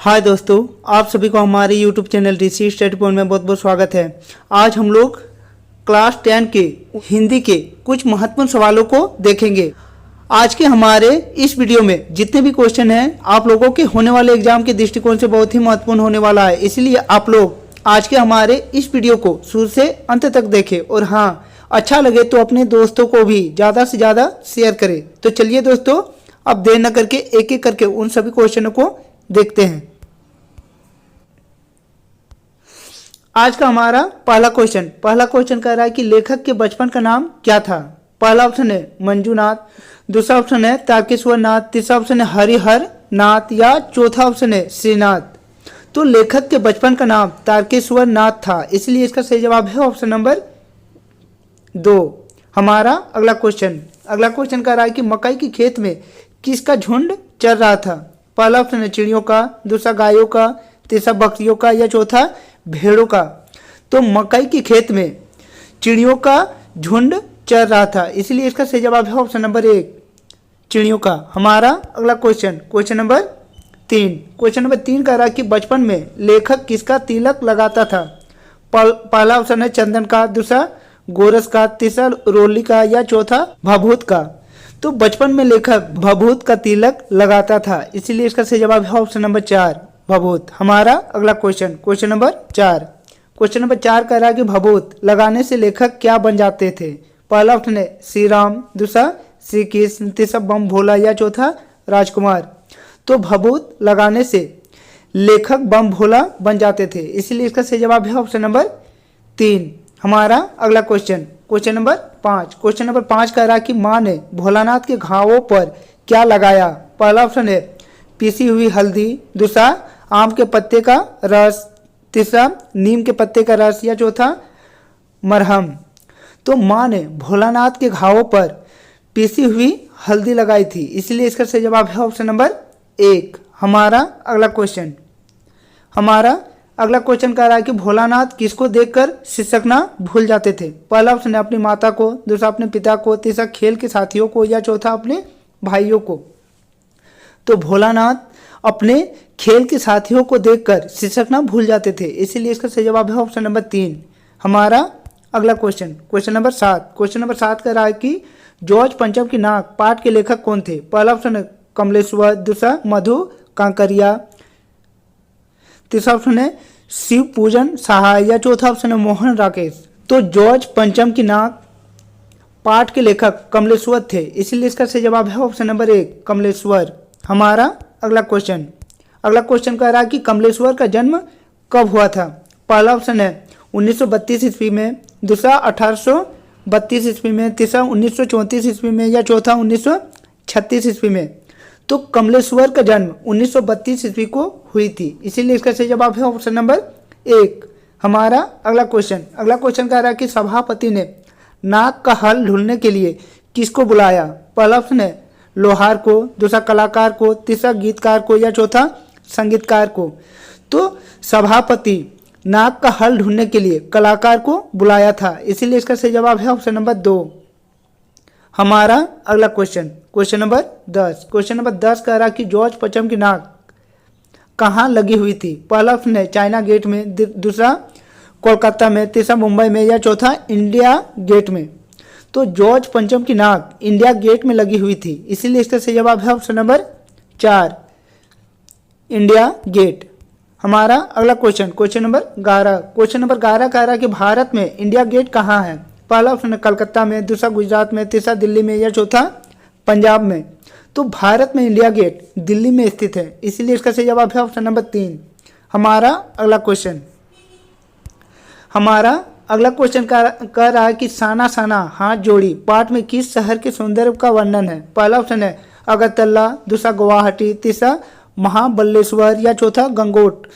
हाय दोस्तों, आप सभी को हमारे YouTube चैनल ऋषि स्टडी पॉइंट में बहुत बहुत स्वागत है। आज हम लोग क्लास 10 के हिंदी के कुछ महत्वपूर्ण सवालों को देखेंगे। आज के हमारे इस वीडियो में जितने भी क्वेश्चन हैं आप लोगों के होने वाले एग्जाम के दृष्टिकोण से बहुत ही महत्वपूर्ण होने वाला है, इसलिए आप लोग आज के हमारे इस वीडियो को शुरू से अंत तक देखें और हाँ, अच्छा लगे तो अपने दोस्तों को भी ज़्यादा से ज़्यादा शेयर करें। तो चलिए दोस्तों, अब देर न करके एक एक करके उन सभी क्वेश्चनों को देखते हैं। आज का हमारा पहला क्वेश्चन कह रहा है कि लेखक के बचपन का नाम क्या था। पहला ऑप्शन है मंजूनाथ, दूसरा ऑप्शन है तारकेश्वर नाथ, तीसरा ऑप्शन है हरिहर नाथ या चौथा ऑप्शन है श्रीनाथ। तो लेखक के बचपन का नाम तारकेश्वर नाथ था, इसलिए इसका सही जवाब है ऑप्शन नंबर 2। हमारा अगला क्वेश्चन कह रहा है कि मकई के खेत में किसका झुंड चल रहा था। पहला ऑप्शन है चिड़ियों का, दूसरा गायों का, तीसरा बकरियों का या चौथा भेड़ों का। तो मकई के खेत में चिड़ियों का झुंड चल रहा था, इसलिए इसका सही जवाब है ऑप्शन नंबर 1 चिड़ियों का। हमारा अगला क्वेश्चन नंबर 3 कह रहा है कि बचपन में लेखक किसका तिलक लगाता था। पहला ऑप्शन है चंदन का, दूसरा गोरस का, तीसरा रोली का या चौथा भभूत का। तो बचपन में लेखक भभूत का तिलक लगाता था, इसलिए इसका सही जवाब है ऑप्शन नंबर 4 भभूत। हमारा अगला क्वेश्चन नंबर 4 कह रहा है कि भभूत लगाने से लेखक क्या बन जाते थे। पहला ऑप्शन है श्री राम, दूसरा श्री कृष्ण, तीसरा बम भोला या चौथा राजकुमार। तो भभूत लगाने से लेखक बम भोला बन जाते थे, इसलिए इसका सही जवाब है ऑप्शन नंबर 3। हमारा अगला क्वेश्चन नंबर 5 कह रहा है कि माँ ने भोलानाथ के घावों पर क्या लगाया। पहला ऑप्शन है पीसी हुई हल्दी, दूसरा आम के पत्ते का रस, तीसरा नीम के पत्ते का रस या चौथा मरहम। तो माँ ने भोलानाथ के घावों पर पीसी हुई हल्दी लगाई थी, इसलिए इसका सही जवाब है ऑप्शन नंबर 1। हमारा अगला क्वेश्चन कह रहा है कि भोलानाथ किसको देखकर सिसकना भूल जाते थे। पहला ऑप्शन है अपनी माता को, दूसरा अपने पिता को, तीसरा खेल के साथियों को या चौथा अपने भाइयों को। तो भोलानाथ अपने खेल के साथियों को देखकर सिसकना भूल जाते थे, इसीलिए इसका सही जवाब है ऑप्शन नंबर 3। हमारा अगला क्वेश्चन नंबर 7 कह रहा है कि जॉर्ज पंचम की नाक पाठ के लेखक कौन थे। पहला ऑप्शन है कमलेश्वर, दूसरा मधु कांकरिया, तीसरा ऑप्शन है शिव पूजन सहाय या चौथा ऑप्शन है मोहन राकेश। तो जॉर्ज पंचम की नाक पाठ के लेखक कमलेश्वर थे, इसीलिए इसका सही जवाब है ऑप्शन नंबर 1 कमलेश्वर। हमारा अगला क्वेश्चन कह रहा है कि कमलेश्वर का जन्म कब हुआ था। पहला ऑप्शन है 1932 ईस्वी में, दूसरा 1832 ईस्वी में, तीसरा 1934 ईस्वी में या चौथा 1936 ईस्वी में। तो कमलेश्वर का जन्म 1932 ईस्वी को हुई थी, इसीलिए इसका सही जवाब है ऑप्शन नंबर 1। हमारा अगला क्वेश्चन कह रहा है कि सभापति ने नाक का हल ढूंढने के लिए किसको बुलाया। पहला ऑप्शन है लोहार को, दूसरा कलाकार को, तीसरा गीतकार को या चौथा संगीतकार को। तो सभापति नाक का हल ढूंढने के लिए कलाकार को बुलाया था, इसीलिए इसका सही जवाब है ऑप्शन नंबर 2। हमारा अगला क्वेश्चन नंबर 10 कह रहा कि जॉर्ज पंचम की नाक कहाँ लगी हुई थी। पहला ऑप्शन है चाइना गेट में, दूसरा कोलकाता में, तीसरा मुंबई में या चौथा इंडिया गेट में। तो जॉर्ज पंचम की नाक इंडिया गेट में लगी हुई थी, इसीलिए इसका सही जवाब है ऑप्शन नंबर 4 इंडिया गेट। हमारा अगला क्वेश्चन नंबर 11 कह रहा है कि भारत में इंडिया गेट कहाँ है। पहला ऑप्शन है कलकत्ता में, दूसरा गुजरात में, तीसरा दिल्ली में या चौथा पंजाब में। तो भारत में इंडिया गेट दिल्ली में स्थित है, इसीलिए इसका सही जवाब है ऑप्शन नंबर 3। हमारा अगला क्वेश्चन कह रहा है कि साना साना हाथ जोड़ी पाठ में किस शहर के सौंदर्य का वर्णन है। पहला ऑप्शन है अगरतला, दूसरा गुवाहाटी, तीसरा महाबलेश्वर या चौथा गंगोट।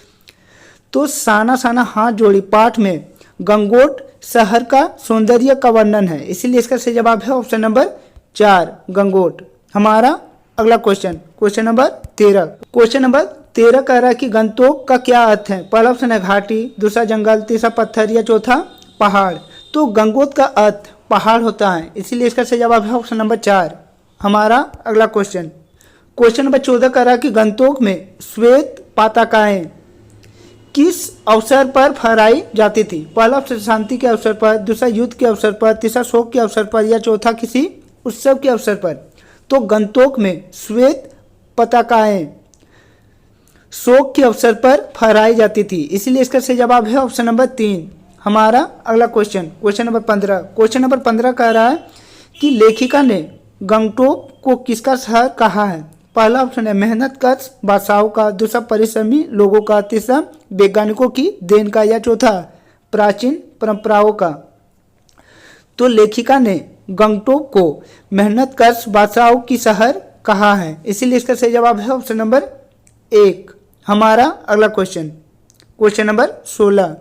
तो साना साना हाथ जोड़ी पाठ में गंगोट शहर का सौंदर्य का वर्णन है, इसीलिए इसका सही जवाब है ऑप्शन नंबर 4 गंगोट। हमारा अगला क्वेश्चन नंबर 13 कह रहा है कि गंतोक का क्या अर्थ है। पहला ऑप्शन है घाटी, दूसरा जंगल, तीसरा पत्थर या चौथा पहाड़। तो गंगोत का अर्थ पहाड़ होता है, इसीलिए इसका सही जवाब है ऑप्शन नंबर 4। हमारा अगला क्वेश्चन नंबर 14 कह रहा है कि गंतोक में श्वेत पताकाएं किस अवसर पर फहराई जाती थी? पहला ऑप्शन शांति के अवसर पर, दूसरा युद्ध के अवसर पर, तीसरा शोक के अवसर पर, या चौथा किसी उत्सव के अवसर पर। तो गंतोक में श्वेत पताकाएं शोक के अवसर पर फहराई जाती थी, इसलिए इसका सही जवाब है ऑप्शन नंबर 3। हमारा अगला question, question number 15। Question number 15 कह रहा है कि लेखिका ने गंगटोक को किसका शहर कहा है? पहला ऑप्शन है मेहनत कश बादशाहों का, दूसरा परिश्रमी लोगों का, तीसरा वैज्ञानिकों की देन का, या चौथा प्राचीन परंपराओं का। तो लेखिका ने गंगटोक को मेहनत कश बादशाहों की शहर कहा है, इसीलिए इसका सही जवाब है ऑप्शन नंबर 1। हमारा अगला question, question number 16।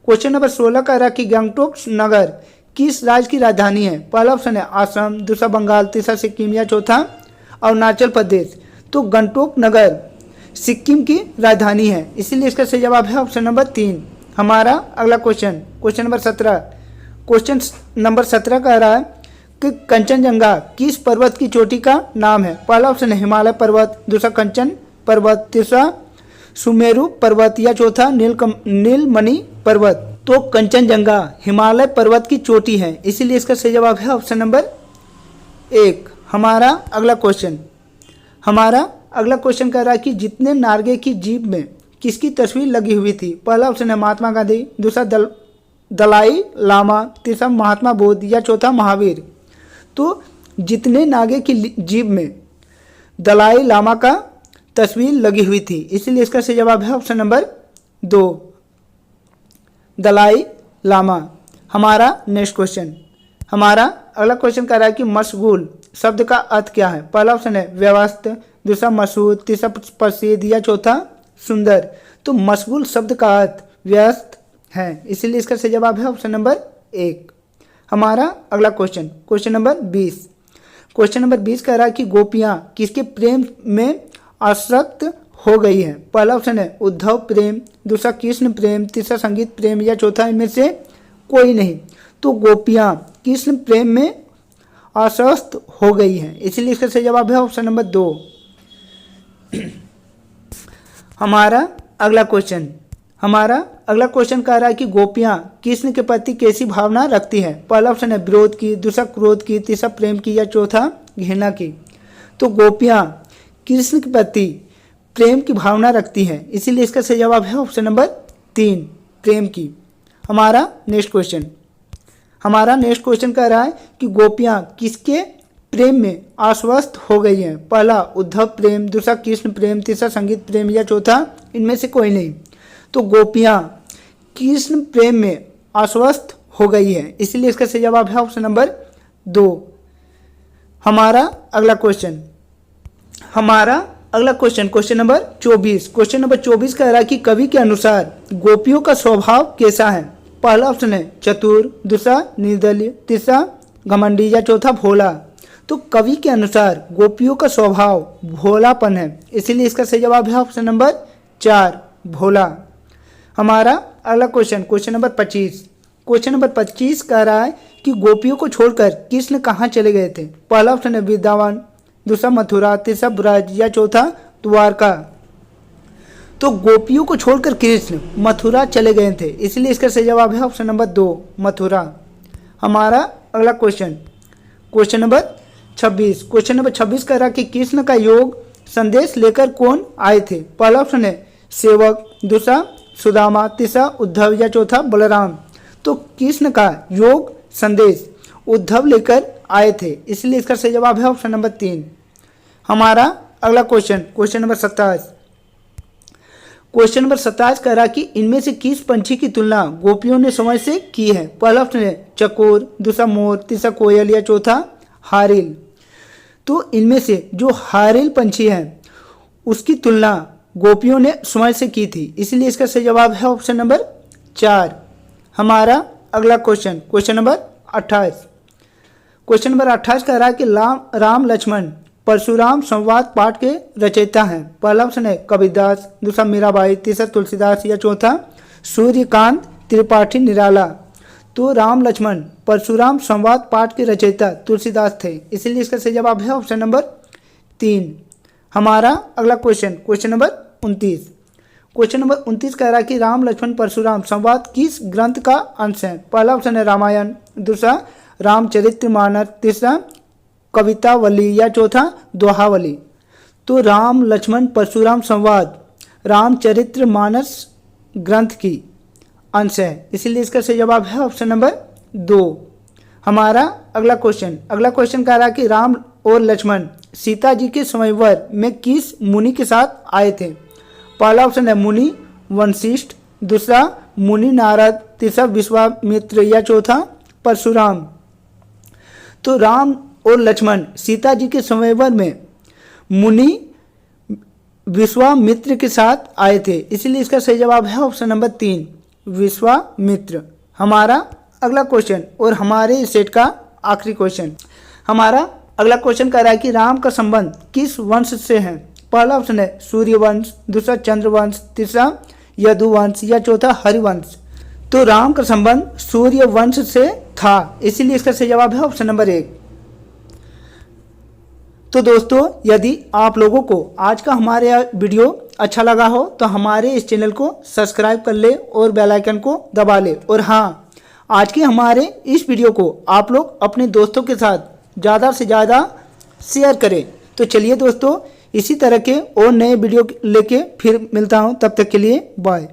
Question number 16 कह रहा है कि गंगटोक नगर किस राज्य की राजधानी है? पहला ऑप्शन है असम, दूसरा बंगाल, तीसरा सिक्किम, या चौथा अरुणाचल प्रदेश। तो गंगटोक नगर सिक्किम की राजधानी है, इसीलिए इसका सही जवाब है ऑप्शन नंबर 3। हमारा अगला question, question number 17। Question number 17 कह रहा है कि कंचनजंगा किस पर्वत की चोटी का नाम है? पहला ऑप्शन है हिमालय पर्वत, दूसरा कंचन पर्वत, तीसरा सुमेरु पर्वत, या चौथा नीलमणि पर्वत। तो कंचनजंगा हिमालय पर्वत की चोटी है, इसीलिए इसका सही जवाब है ऑप्शन नंबर 1। हमारा अगला क्वेश्चन, हमारा अगला क्वेश्चन कह रहा है कि जितने नार्गे की जीभ में किसकी तस्वीर लगी हुई थी? पहला ऑप्शन है महात्मा गांधी, दूसरा दलाई लामा, तीसरा महात्मा बुद्ध, या चौथा महावीर। तो जितने नागे की जीभ में दलाई लामा का तस्वीर लगी हुई थी, इसीलिए इसका सही जवाब है ऑप्शन नंबर 2, दलाई लामा। हमारा नेक्स्ट क्वेश्चन, हमारा अगला क्वेश्चन कह रहा है कि मशगूल शब्द का अर्थ क्या है? पहला ऑप्शन है व्यस्त, दूसरा मशहूर, तीसरा प्रसिद्ध, या चौथा सुंदर। तो मशगूल शब्द का अर्थ व्यस्त है, इसीलिए इसका सही जवाब है ऑप्शन नंबर 1। हमारा अगला question, question number 20। Question number 20 कह रहा है कि गोपियाँ किसके प्रेम में आसक्त हो गई है? पहला ऑप्शन है उद्धव प्रेम, दूसरा कृष्ण प्रेम, तीसरा संगीत प्रेम, या चौथा इनमें से कोई नहीं। तो गोपियाँ कृष्ण प्रेम में आसक्त हो गई हैं, इसीलिए इसका सही जवाब है ऑप्शन नंबर 2। हमारा अगला क्वेश्चन, हमारा अगला क्वेश्चन कह रहा है कि गोपियाँ कृष्ण के प्रति कैसी भावना रखती है? पहला ऑप्शन है विरोध की, दूसरा क्रोध की, तीसरा प्रेम की, या चौथा घृणा की। तो गोपियाँ कृष्ण के प्रति प्रेम की भावना रखती हैं, इसीलिए इसका सही जवाब है ऑप्शन नंबर 3, प्रेम की। हमारा नेक्स्ट क्वेश्चन, हमारा नेक्स्ट क्वेश्चन कह रहा है कि गोपियाँ किसके प्रेम में आश्वस्त हो गई हैं? पहला उद्धव प्रेम, दूसरा कृष्ण प्रेम, तीसरा संगीत प्रेम, या चौथा इनमें से कोई नहीं। तो गोपियाँ कृष्ण प्रेम में आश्वस्त हो गई हैं, इसलिए इसका सही जवाब है ऑप्शन नंबर 2। हमारा अगला क्वेश्चन, हमारा अगला question, question number 24। Question number 24 कह रहा है कि कवि के अनुसार गोपियों का स्वभाव कैसा है? पहला ऑप्शन है चतुर, दूसरा निर्दलीय, तीसरा घमंडी, या चौथा भोला। तो कवि के अनुसार गोपियों का स्वभाव भोलापन है, इसीलिए इसका सही जवाब है ऑप्शन नंबर 4, भोला। हमारा अगला question, question number 25। Question number 25 कह रहा है कि गोपियों को छोड़कर कृष्ण कहाँ चले गए थे? पहला ऑप्शन है वृंदावन, दूसरा मथुरा, तीसरा ब्रज, या चौथा द्वारका। तो गोपियों को छोड़कर कृष्ण मथुरा चले गए थे, इसलिए इसका सही जवाब है ऑप्शन नंबर 2, मथुरा। हमारा अगला question, question number 26। Question number 26 कह रहा कि कृष्ण का योग संदेश लेकर कौन आए थे? पहला ऑप्शन है सेवक, दूसरा सुदामा, तीसरा उद्धव, या चौथा बलराम। तो कृष्ण का योग संदेश उद्धव लेकर आए थे, इसलिए इसका सही जवाब है ऑप्शन नंबर 3। हमारा अगला question, question number 27। Question number 27 कह रहा कि इनमें से किस पंछी की तुलना गोपियों ने समय से की है? पहला ऑप्शन है चकोर, दूसरा मोर, तीसरा कोयल, या चौथा हारिल। तो इनमें से जो हारिल पंछी है उसकी तुलना गोपियों ने समय से की थी, इसलिए इसका सही जवाब है ऑप्शन नंबर 4। हमारा अगला question, question number 28। Question number 28 कह रहा है कि राम लक्ष्मण परशुराम संवाद पाठ के रचयिता हैं। पहला ऑप्शन है कबीरदास, दूसरा मीराबाई, तीसरा तुलसीदास, या चौथा सूर्यकांत त्रिपाठी निराला। तो राम लक्ष्मण परशुराम संवाद पाठ के रचयिता तुलसीदास थे, इसलिए इसका सही जवाब है ऑप्शन नंबर 3। हमारा अगला question, question number 29। Question number 29 कह रहा है कि राम लक्ष्मण परशुराम संवाद किस ग्रंथ का अंश है? पहला ऑप्शन है रामायण, दूसरा रामचरितमानस, तीसरा कवितावली या चौथा दोहावली। तो राम लक्ष्मण परशुराम संवाद रामचरितमानस ग्रंथ की अंश है, इसीलिए इसका सही जवाब है ऑप्शन नंबर 2। हमारा अगला क्वेश्चन कह रहा है कि राम और लक्ष्मण सीता जी के स्वयंवर में किस मुनि के साथ आए थे? पहला ऑप्शन है मुनि वशिष्ठ, दूसरा मुनि नारद, तीसरा विश्वामित्र या चौथा परशुराम। तो राम और लक्ष्मण सीता जी के स्वयंवर में मुनि विश्वामित्र के साथ आए थे, इसलिए इसका सही जवाब है ऑप्शन नंबर 3 विश्वामित्र। हमारा अगला क्वेश्चन और हमारे सेट का आखिरी क्वेश्चन, हमारा अगला क्वेश्चन कह रहा है कि राम का संबंध किस वंश से है? पहला ऑप्शन है सूर्यवंश, दूसरा चंद्रवंश, तीसरा यदुवंश या चौथा हरिवंश। तो राम का संबंध सूर्य वंश से था, इसीलिए इसका सही जवाब है ऑप्शन नंबर 1। तो दोस्तों, यदि आप लोगों को आज का हमारे वीडियो अच्छा लगा हो तो हमारे इस चैनल को सब्सक्राइब कर ले और बेल आइकन को दबा ले। और हाँ, आज के हमारे इस वीडियो को आप लोग अपने दोस्तों के साथ ज़्यादा से ज़्यादा शेयर करें। तो चलिए दोस्तों, इसी तरह के और नए वीडियो लेके फिर मिलता हूँ, तब तक के लिए बाय।